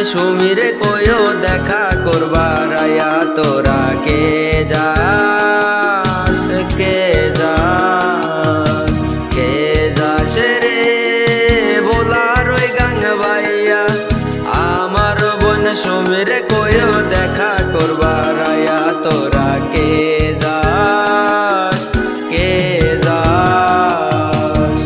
সুমিরে কইও দেখা করবার আয়া তোরা কে যাস কে যাস কে যাস রে ভোলার ওই গাং বাইয়া আমার বোন সুমিরে কইও দেখা করবার আয়া তোরা কে যাস কে যাস।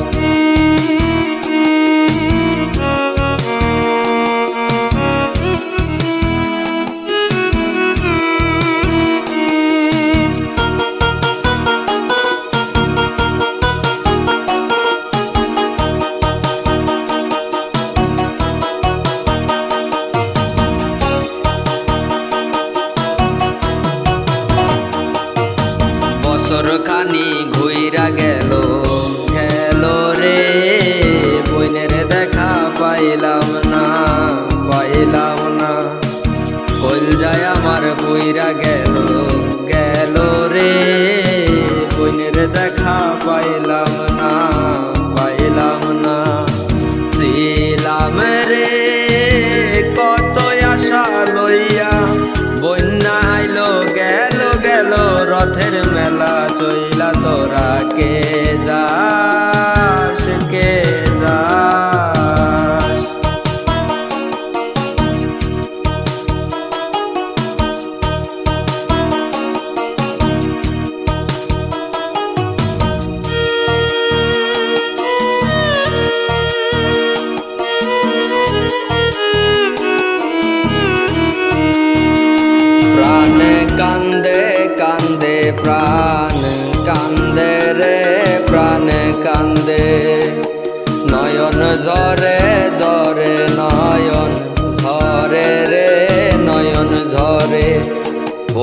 বছর খানি ঘুইরা গেল গেল রে বইনের দেখা পাইলাম না কইল যায় আমার বইরা গেল গেল রে বইনের দেখা পাইলাম না ছিলাম রে কত আশা লইয়া বন্যা আইলো গেল গেল রথের মেলা চইলা তোরা কে যাস কে যাস। প্রাণ কান্দে কান্দে প্রাণ কান্দে রে প্রাণ কান্দে নয়ন ঝরে ঝরে নয়ন ঝরে রে নয়ন ঝরে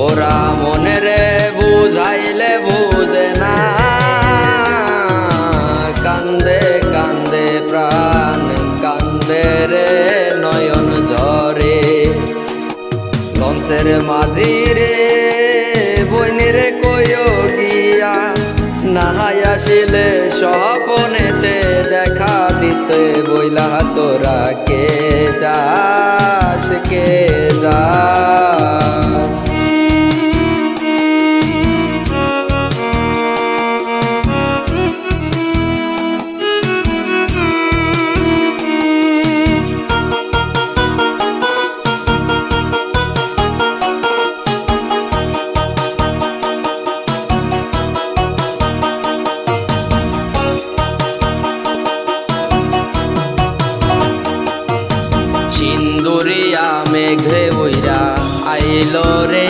ওরা মনে রে বুঝাইলে বুঝে না কান্দে কান্দে প্রাণ কান্দে রে নয়ন ঝরে। লঞ্চের মাঝি রে বইনের কইও গিয়া নাহাই আসিলে স্বপনেতে দেখা দিতে বইলা তোরা কে যাস কে যাস। সিন্দুরিয়া মেঘে বইরা আইলো রে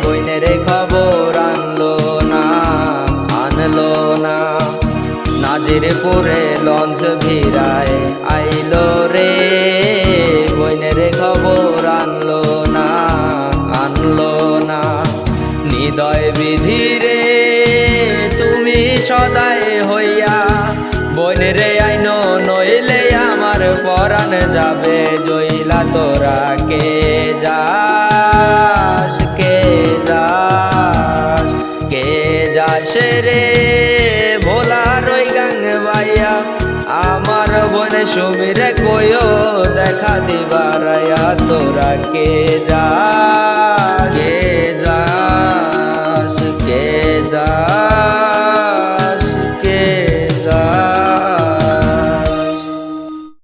বইনের খবর আনলো না নাজিরপুরে লঞ্চ ভিড়ায় আইলো রে বইনের খবর আনলো না নিদয় বিধি রে তুমি সদাই হইয়া বইনরে আইনো নইলে আমার পরাণ যাবে জইলা তোরা কে যাস কে যাস কে যাস রে ভোলার ওই গাং বাইয়া আমার বোন সুমিরে কইও দেখা দিবার আয়া তোরা কে যাস।